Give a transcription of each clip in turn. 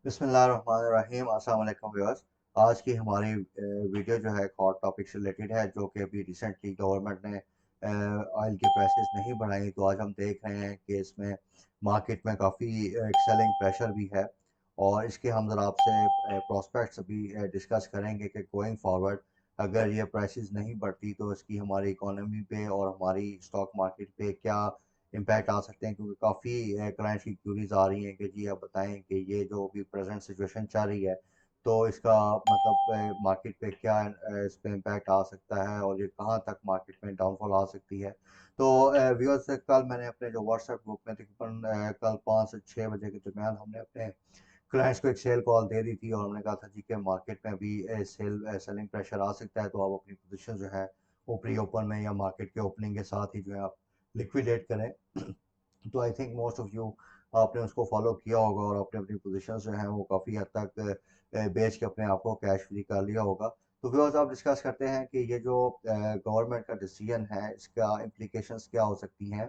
बिस्मिल्लाहिर्रहमानिर्रहीम। अस्सलाम वालेकुम व्यूअर्स। आज की हमारी वीडियो जो है एक हॉट टॉपिक से रिलेटेड है, जो कि अभी रिसेंटली गवर्नमेंट ने ऑयल की प्राइसेस नहीं बढ़ाई। तो आज हम देख रहे हैं कि इसमें मार्केट में काफ़ी एक सेलिंग प्रेशर भी है, और इसके हम ज़रा आपसे प्रोस्पेक्ट्स भी डिस्कस करेंगे कि गोइंग फॉरवर्ड अगर ये प्राइसेस नहीं बढ़ती तो इसकी हमारी इकोनॉमी पे और हमारी स्टॉक मार्केट पे क्या इम्पैक्ट आ सकते हैं। क्योंकि काफ़ी क्लाइंट्स की क्यूरीज आ रही हैं कि जी आप बताएं कि ये जो अभी प्रेजेंट सिचुएशन चल रही है तो इसका मतलब मार्केट पे क्या इस पे इम्पैक्ट आ सकता है, और ये कहाँ तक मार्केट में डाउनफॉल आ सकती है। तो व्यूअर्स, कल मैंने अपने जो व्हाट्सएप ग्रुप में तकरीबन कल 5 से 6 बजे के दरमियान हमने अपने क्लाइंट्स को एक सेल कॉल दे दी थी, और हमने कहा था जी कि मार्केट में अभी सेलिंग प्रेशर आ सकता है, तो आप अपनी पोजीशन जो है वो प्री ओपन में या मार्केट के ओपनिंग के साथ ही जो है आप लिक्विडेट करें। तो I think most of you आपने उसको फॉलो किया होगा, और अपने अपनी पोजीशन जो हैं वो काफ़ी हद तक बेच के अपने आप को कैश फ्री कर लिया होगा। तो व्यूअर्स, आप डिस्कस करते हैं कि ये जो गवर्नमेंट का डिसीजन है इसका इम्प्लीकेशंस क्या हो सकती हैं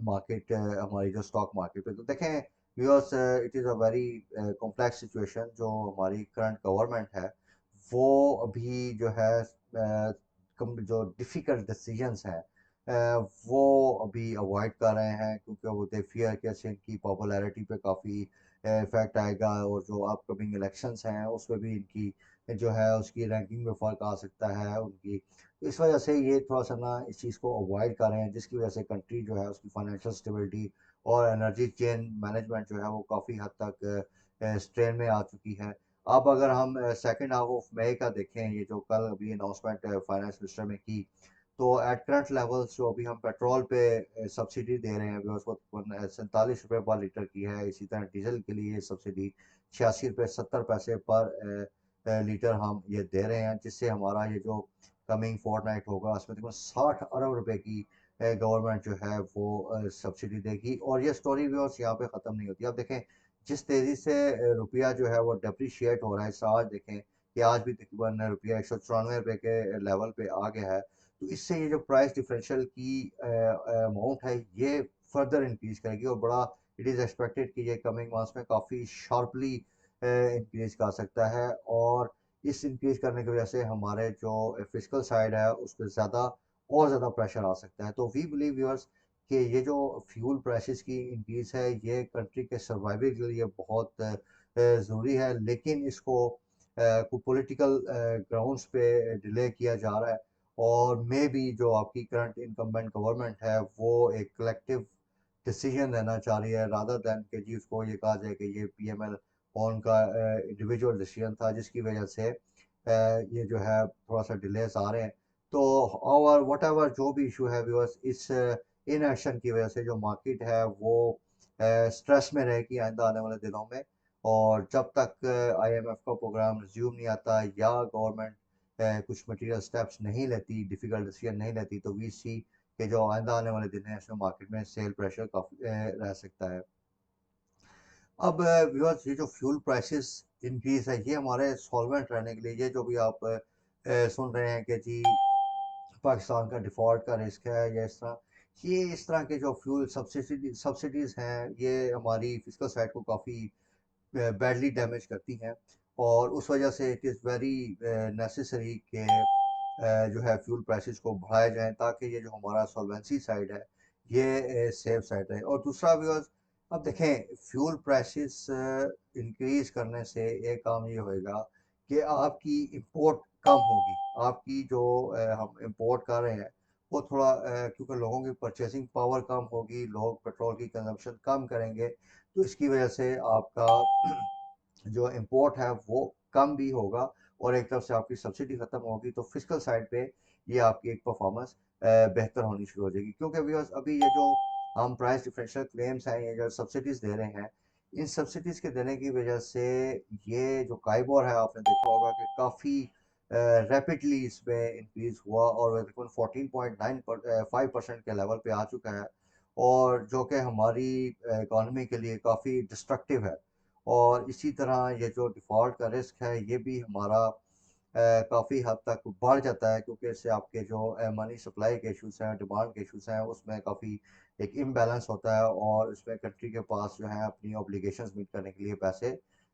मार्केट, हमारी जो स्टॉक मार्केट पे। तो देखें viewers, it is a very complex situation. जो हमारी करंट गवर्नमेंट है वो अभी जो है जो डिफ़िकल्ट डिसीजंस हैं वो अभी अवॉइड कर रहे हैं, क्योंकि वो दे फियर कि इससे इनकी पॉपुलैरिटी पे काफ़ी इफेक्ट आएगा, और जो अपकमिंग इलेक्शंस हैं उसमें भी इनकी जो है उसकी रैंकिंग में फ़र्क आ सकता है उनकी। तो इस वजह से ये थोड़ा सा ना इस चीज़ को अवॉइड कर रहे हैं, जिसकी वजह से कंट्री जो है उसकी फाइनेंशियल स्टेबिलिटी और एनर्जी चेन मैनेजमेंट जो है वो काफ़ी हद तक स्ट्रेन में आ चुकी है। अब अगर हम सेकेंड हाफ ऑफ मई का देखें, ये जो कल अभी अनाउंसमेंट फाइनेंस मिनिस्टर ने की, तो एट करंट लेवल्स जो अभी हम पेट्रोल पे सब्सिडी दे रहे हैं अभी उसको 47 रुपये पर लीटर की है। इसी तरह डीजल के लिए ये सब्सिडी 86 रुपये 70 पैसे पर लीटर हम ये दे रहे हैं, जिससे हमारा ये जो कमिंग फोर्टनाइट होगा उसमें तकरीबन 60 अरब रुपए की गवर्नमेंट जो है वो सब्सिडी देगी। और ये स्टोरी भी और यहाँ पे ख़त्म नहीं होती। अब देखें जिस तेज़ी से रुपया जो है वो डेप्रिशिएट हो रहा है, आज देखें कि आज भी तकरीबन रुपया 194 रुपये के लेवल पे आ गया है। तो इससे ये जो प्राइस डिफरेंशियल की अमाउंट है ये फर्दर इंक्रीज करेगी, और बड़ा इट इज़ एक्सपेक्टेड कि ये कमिंग मंथ्स में काफ़ी शार्पली इंक्रीज कर सकता है। और इस इंक्रीज करने की वजह से हमारे जो फिजिकल साइड है उस पर ज़्यादा और ज़्यादा प्रेशर आ सकता है। तो वी बिलीव व्यूअर्स कि ये जो फ्यूल प्राइसेस की इंक्रीज है ये कंट्री के सर्वाइवल के लिए बहुत ज़रूरी है, लेकिन इसको को पॉलिटिकल ग्राउंड्स पे डिले किया जा रहा है। और मे बी जो आपकी करंट इनकम्बेंट गवर्नमेंट है वो एक कलेक्टिव डिसीजन लेना चाह रही है, रादर देन कि जी उसको ये कहा जाए कि ये पीएमएल कौन का इंडिविजुअल डिसीजन था जिसकी वजह से ये जो है थोड़ा सा डिलेस आ रहे हैं। तो और वट एवर जो भी इशू है व्यूअर्स, इस इन एक्शन की वजह से जो मार्केट है वो स्ट्रेस में रहेगी आइंदा आने वाले दिनों में। और जब तक आईएमएफ का प्रोग्राम रिज्यूम नहीं आता या गवर्नमेंट कुछ मटेरियल स्टेप्स नहीं लेती, डिफिकल्ट डिसीजन नहीं लेती, तो वी सी कि जो आइंदा आने वाले दिन है इसमें मार्केट में सेल प्रेशर काफ़ी रह सकता है। अब व्यूअर्स, ये जो फ्यूल प्राइसेस इंक्रीज है ये हमारे सॉल्वेंट रहने के लिए, ये जो भी आप सुन रहे हैं कि जी पाकिस्तान का डिफ़ॉल्ट का रिस्क है या इस तरह के जो फ्यूल सब्सिडीज़ हैं ये हमारी फिजिकल साइड को काफ़ी बैडली डैमेज करती हैं। और उस वजह से इट इज़ वेरी नेसेसरी कि जो है फ्यूल प्राइसेस को बढ़ाया जाए, ताकि ये जो हमारा सॉल्वेंसी साइड है ये सेफ साइड रहे। और दूसरा व्यूअर्स, अब देखें फ्यूल प्राइसेस इंक्रीज करने से एक काम ये होएगा कि आपकी इंपोर्ट कम होगी। आपकी जो हम इंपोर्ट कर रहे हैं वो थोड़ा क्योंकि लोगों की परचेसिंग पावर कम होगी, लोग पेट्रोल की कंजम्पशन कम करेंगे, तो इसकी वजह से आपका जो इम्पोर्ट है वो कम भी होगा, और एक तरफ से आपकी सब्सिडी खत्म होगी, तो फिजिकल साइड पे ये आपकी एक परफॉर्मेंस बेहतर होनी शुरू हो जाएगी। क्योंकि व्यूअर्स अभी ये जो हम प्राइस डिफरेंशियल क्लेम्स हैं, ये जो सब्सिडीज दे रहे हैं, इन सब्सिडीज के देने की वजह से ये जो काइबोर है आपने देखा होगा कि काफ़ी रैपिडली इसमें इंक्रीज हुआ, और वो तकरीबन 14.95% के लेवल पे आ चुका है, और जो कि हमारी इकॉनमी के लिए काफ़ी डिस्ट्रक्टिव है। और इसी तरह ये जो डिफ़ॉल्ट का रिस्क है ये भी हमारा काफ़ी हद तक बढ़ जाता है, क्योंकि इससे आपके जो मनी सप्लाई के इश्यूज़ हैं, डिमांड के इश्यूज़ हैं, उसमें काफ़ी एक इम्बैलेंस होता है, और उसमें कंट्री के पास जो है अपनी ऑब्लिगेशंस मीट करने के लिए पैसे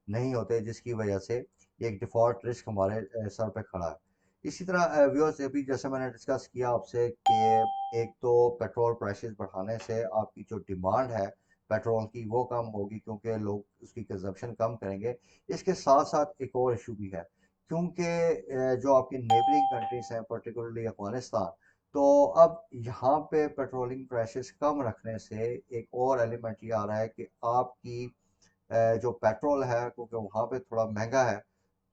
नहीं होते, जिसकी वजह से एक डिफ़ॉल्ट रिस्क हमारे सर पे खड़ा है। इसी तरह व्यूअर्स, अभी जैसे मैंने डिस्कस किया आपसे कि एक तो पेट्रोल प्राइसेस बढ़ाने से आपकी जो डिमांड है पेट्रोल की वो कम होगी, क्योंकि लोग उसकी कंजप्शन कम करेंगे। इसके साथ साथ एक और इशू भी है, क्योंकि जो आपकी नेबरिंग कंट्रीज हैं, पर्टिकुलरली अफगानिस्तान, तो अब यहाँ पे पेट्रोलिंग प्राइसेस कम रखने से एक और एलिमेंट ये आ रहा है कि आपकी जो पेट्रोल है, क्योंकि वहाँ पे थोड़ा महंगा है,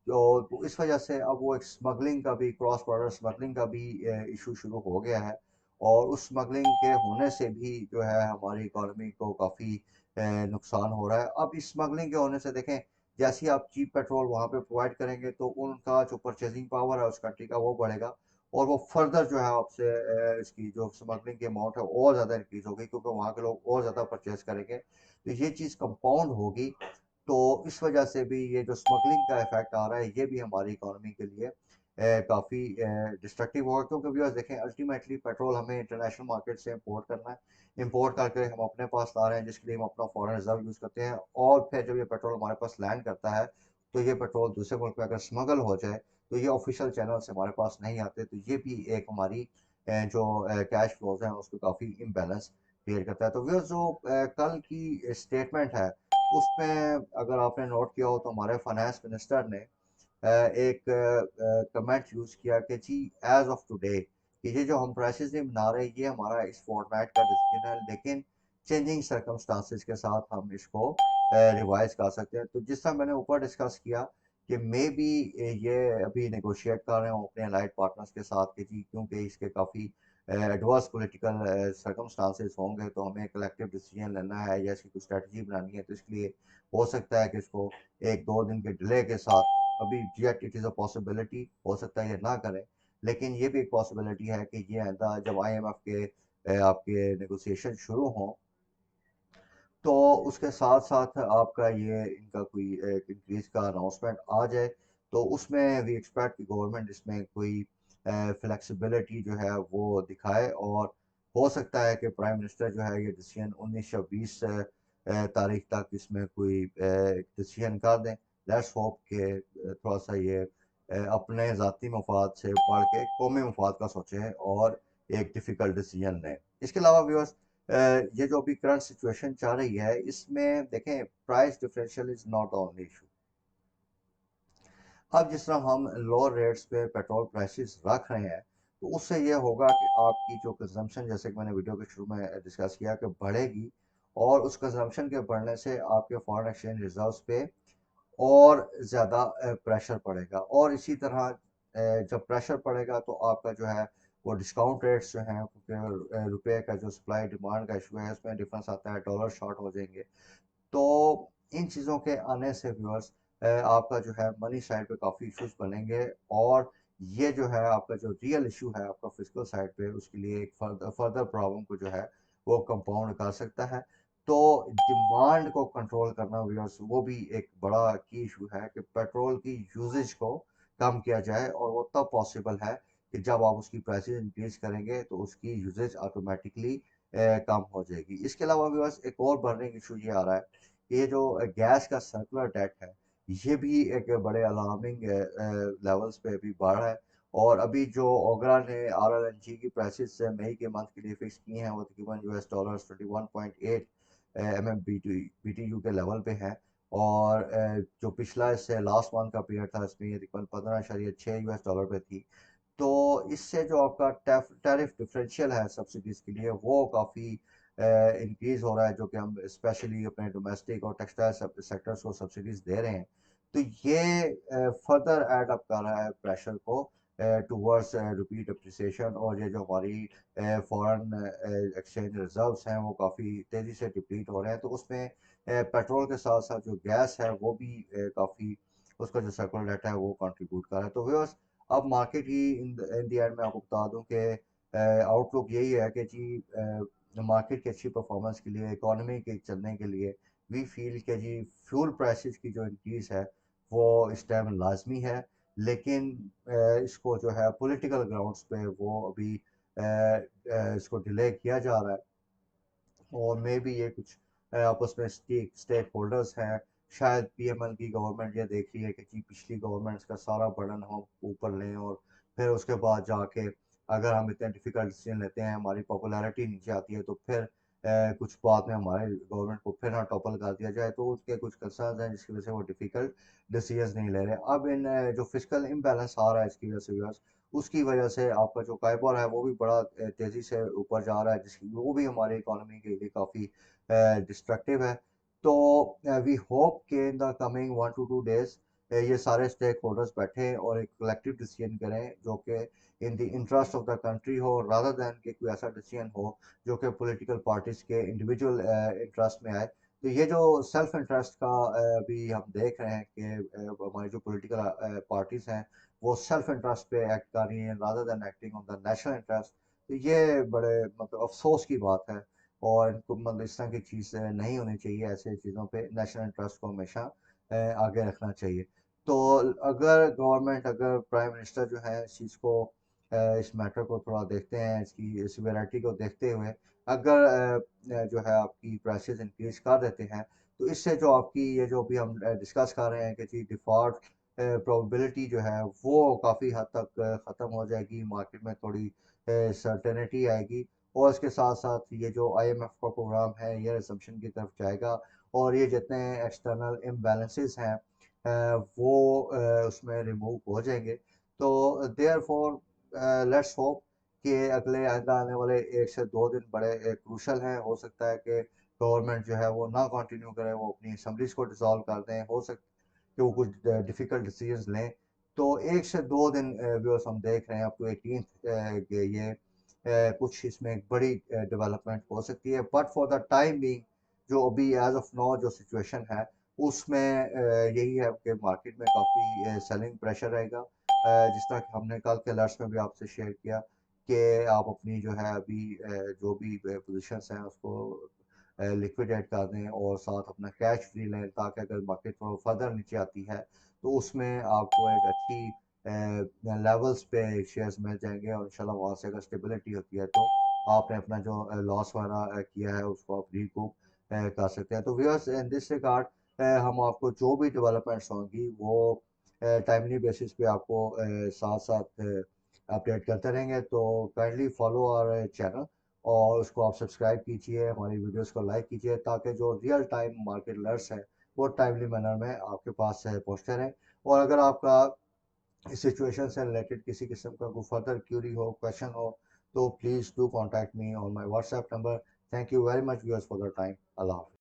तो इस वजह से अब वो एक स्मगलिंग का भी, क्रॉस बॉर्डर स्मगलिंग का भी इशू शुरू हो गया है। और उस स्मगलिंग के होने से भी जो है हमारी इकोनॉमी को काफ़ी नुकसान हो रहा है। अब इस स्मगलिंग के होने से देखें, जैसे ही आप चीप पेट्रोल वहाँ पे प्रोवाइड करेंगे तो उनका जो परचेजिंग पावर है उस कंट्री का वो बढ़ेगा, और वो फर्दर जो है आपसे इसकी जो स्मगलिंग की अमाउंट है और ज़्यादा इंक्रीज होगी, क्योंकि वहाँ के लोग और ज़्यादा परचेज करेंगे, तो ये चीज़ कंपाउंड होगी। तो इस वजह से भी ये जो स्मगलिंग का इफेक्ट आ रहा है, ये भी हमारी इकोनॉमी के लिए काफ़ी डिस्ट्रक्टिव होगा, क्योंकि व्यूअर्स देखें, अल्टीमेटली पेट्रोल हमें इंटरनेशनल मार्केट से इंपोर्ट करना है। इंपोर्ट करके हम अपने पास ला रहे हैं, जिसके लिए हम अपना फॉरेन रिजर्व यूज़ करते हैं, और फिर जब ये पेट्रोल हमारे पास लैंड करता है, तो ये पेट्रोल दूसरे मुल्क में अगर स्मगल हो जाए तो ये ऑफिशियल चैनल से हमारे पास नहीं आते, तो ये भी एक हमारी जो कैश फ्लोज हैं उसको काफ़ी इम्बेलेंस क्रिएट करता है। तो व्यूअर्स, जो कल की स्टेटमेंट है उसमें अगर आपने नोट किया हो, तो हमारे फाइनेंस मिनिस्टर ने एक कमेंट यूज़ किया कि जी, एज ऑफ टुडे, कि ये जो हम प्राइसेस नहीं बना रहे, ये हमारा इस फोर्टनाइट का डिसीजन है, लेकिन चेंजिंग सर्कमस्टांसिस के साथ हम इसको रिवाइज कर सकते हैं। तो जिस तरह मैंने ऊपर डिस्कस किया कि मे बी ये अभी नेगोशिएट कर रहे हो अपने अलाइड पार्टनर्स के साथ कि जी, क्योंकि इसके काफ़ी एडवर्स पॉलिटिकल सर्कमस्टांसिस होंगे, तो हमें कलेक्टिव डिसीजन लेना है या इसकी कुछ स्ट्रेटजी बनानी है, तो इसलिए हो सकता है कि इसको एक दो दिन के डिले के साथ, अभी yet it is a possibility, हो सकता है ये ना करें, लेकिन ये भी एक पॉसिबिलिटी है कि ये आइंदा जब आईएमएफ के आपके नेगोशिएशन शुरू हों, तो उसके साथ साथ आपका ये इनका कोई एक इंक्रीज का अनाउंसमेंट आ जाए, तो उसमें वी एक्सपेक्ट कि गवर्नमेंट इसमें कोई फ्लेक्सिबिलिटी जो है वो दिखाए, और हो सकता है कि प्राइम मिनिस्टर जो है ये डिसीजन 19 या 20 तारीख तक इसमें कोई डिसीजन कर दें। लेट्स होप कि थोड़ा सा ये अपने ज़ाती मफाद से बढ़ के कौमी मफाद का सोचें और एक डिफ़िकल्ट डिसीजन लें। इसके अलावा व्यूअर्स, ये जो अभी करंट सिचुएशन चल रही है, इसमें देखें, price differential is not the only issue. अब जिस तरह हम लोअर रेट्स पे पेट्रोल प्राइसेस रख रहे हैं, तो उससे ये होगा कि आपकी जो कंजम्पशन, जैसे कि मैंने वीडियो के शुरू में डिस्कस किया, कि बढ़ेगी, और उस कंजम्पशन के बढ़ने से आपके फॉरेन एक्सचेंज रिजर्व्स पे और ज़्यादा प्रेशर पड़ेगा, और इसी तरह जब प्रेशर पड़ेगा तो आपका जो है वो डिस्काउंट रेट्स जो हैं, क्योंकि रुपए का जो सप्लाई डिमांड का इशू है उसमें डिफरेंस आता है, डॉलर शॉर्ट हो जाएंगे। तो इन चीज़ों के आने से व्यूअर्स, आपका जो है मनी साइड पे काफ़ी इश्यूज बनेंगे, और ये जो है आपका जो रियल इशू है आपका फिजिकल साइड पे, उसके लिए एक फर्दर प्रॉब्लम को जो है वो कंपाउंड कर सकता है। तो डिमांड को कंट्रोल करना व्यूअर्स, वो भी एक बड़ा की इशू है कि पेट्रोल की यूजेज को कम किया जाए, और वो तब पॉसिबल है कि जब आप उसकी प्राइसेस इंक्रीज करेंगे तो उसकी यूजेज ऑटोमेटिकली कम हो जाएगी। इसके अलावा व्यूअर्स, एक और बर्निंग इशू ये आ रहा है, ये जो गैस का सर्कुलर डेट है, ये भी एक बड़े अलार्मिंग लेवल्स पे अभी बढ़ रहा है। और अभी जो ओगरा ने आरएलएनजी की प्राइसेस मई के मंथ के लिए फिक्स की हैं, वो तकरीबन यूएस डॉलर 21.8 बीटीयू के लेवल पे है। और जो पिछला इससे लास्ट मंथ का पीरियड था, इसमें ये तकरीबन 15.6 यूएस डॉलर पे थी। तो इससे जो आपका टैरिफ डिफरेंशियल है सब्सिडीज के लिए, वो काफ़ी इंक्रीज हो रहा है, जो कि हम स्पेशली अपने डोमेस्टिक और टेक्सटाइल सेक्टर्स को सब्सिडीज दे रहे हैं। तो ये फर्दर एड अप कर रहा है प्रेशर को टूवर्ड्स रुपी डिप्रिसिएशन, और ये जो हमारी फॉरेन एक्सचेंज रिजर्व्स हैं वो काफ़ी तेज़ी से डिप्लीट हो रहे हैं, तो उसमें पेट्रोल के साथ साथ जो गैस है वो भी काफ़ी, उसका जो सर्कुलर डाटा है वो कंट्रीब्यूट कर रहा है। तो व्यूअर्स, अब market he in the end मैं आपको बता दूं कि आउटलुक यही है कि जी, मार्केट की अच्छी परफॉर्मेंस के लिए, इकोनॉमी के चलने के लिए, वी फील कि जी, फ्यूल प्राइसेस की जो इंक्रीज़ है वो इस टाइम लाजमी है, लेकिन इसको जो है पॉलिटिकल ग्राउंड्स पे वो अभी इसको डिले किया जा रहा है, और मे बी ये कुछ आपस में स्टेक स्टेक होल्डर्स हैं, शायद पीएमएल की गवर्नमेंट ये देख रही है कि जी पिछली गवर्नमेंट्स का सारा बर्डन हम ऊपर लें, और फिर उसके बाद जाके अगर हम इतने डिफिकल्ट डिसीजन लेते हैं, हमारी पॉपुलैरिटी नीचे आती है, तो फिर कुछ बाद में हमारे गवर्नमेंट को फिर ना टॉपल कर दिया जाए। तो उसके कुछ कंसर्न हैं जिसकी वजह से वो डिफिकल्ट डिसीजंस नहीं ले रहे। अब इन जो फिजिकल इम्बैलेंस आ रहा है इसकी वजह से व्यूअर्स, उसकी वजह से आपका जो कारोबार है वो भी बड़ा तेज़ी से ऊपर जा रहा है, जिसकी वो भी हमारी इकोनॉमी के लिए काफ़ी डिस्ट्रक्टिव है। तो वी होप कि in the coming 1 to 2 days ये सारे स्टेक होल्डर्स बैठें और एक कलेक्टिव डिसीजन करें जो कि in the interest of the country हो, रादर दैन कि कोई ऐसा डिसीजन हो जो कि पॉलिटिकल पार्टीज के इंडिविजुअल इंटरेस्ट में आए। तो ये जो सेल्फ इंटरेस्ट का भी हम देख रहे हैं कि हमारी जो पॉलिटिकल पार्टीज हैं वो सेल्फ इंटरेस्ट पे एक्ट कर रही हैं rather than acting on the national interest. तो ये बड़े मतलब अफसोस की बात है, और इनको मतलब इस तरह की चीज़ नहीं होनी चाहिए। ऐसे चीज़ों पे नेशनल इंटरेस्ट को हमेशा आगे रखना चाहिए। तो अगर गवर्नमेंट, अगर प्राइम मिनिस्टर जो है इस चीज़ को इस मैटर को थोड़ा देखते हैं, इसकी सिवियरिटी को देखते हुए अगर जो है आपकी प्राइसेस इंक्रीज कर देते हैं, तो इससे जो आपकी ये जो भी हम डिस्कस कर रहे हैं कि जी डिफ़ॉल्ट प्रोबेबिलिटी जो है वो काफ़ी हद तक ख़त्म हो जाएगी, मार्केट में थोड़ी सर्टेनिटी आएगी। और इसके साथ साथ ये जो आईएमएफ का प्रोग्राम है ये रिजम्पशन की तरफ जाएगा, और ये जितने एक्सटर्नल इम्बैलेंसेस हैं वो उसमें रिमूव हो जाएंगे। तो देयर फॉर लेट्स होप कि अगले आने वाले 1 से 2 दिन बड़े क्रूशल हैं। हो सकता है कि गवर्नमेंट जो है वो ना कंटिन्यू करे, वो अपनी असम्बलीज को डिसॉल्व कर दें, हो सकता है कि वो कुछ डिफ़िकल्ट डिसीजंस लें। तो 1 से 2 दिन व्यूअर्स हम देख रहे हैं अप टू 18th के ये कुछ इसमें एक बड़ी डेवलपमेंट हो सकती है। But for the time being जो अभी एज ऑफ नाउ जो सिचुएशन है उसमें यही है कि मार्केट में काफ़ी सेलिंग प्रेशर रहेगा। जिस तरह कि हमने कल के अलर्ट्स में भी आपसे शेयर किया कि आप अपनी जो है अभी जो भी पोजीशंस हैं उसको लिक्विडेट कर दें और साथ अपना कैश फ्री लें, ताकि अगर मार्केट थोड़ा फर्दर नीचे आती है तो उसमें आपको एक अच्छी लेवल्स पे शेयर्स मिल जाएंगे, और इंशाल्लाह वहाँ से अगर स्टेबिलिटी होती है तो आपने अपना जो लॉस वगैरह किया है उसको आप रिकूप कर सकते हैं। तो व्यूअर्स इन दिस रिगार्ड हम आपको जो भी डेवलपमेंट्स होंगी वो टाइमली बेसिस पे आपको साथ साथ अपडेट करते रहेंगे। तो काइंडली फॉलो आवर चैनल और उसको आप सब्सक्राइब कीजिए, हमारी वीडियोस को लाइक कीजिए, ताकि जो रियल टाइम मार्केट अलर्ट्स हैं वो टाइमली मैनर में आपके पास पहुँचते रहें। और अगर आपका इस सिचुएशन से रिलेटेड किसी किस्म का कोई फर्दर क्यूरी हो, क्वेश्चन हो, तो please do contact me on my WhatsApp number. Thank you very much viewers for the time. अल्लाह हाफ़िज़।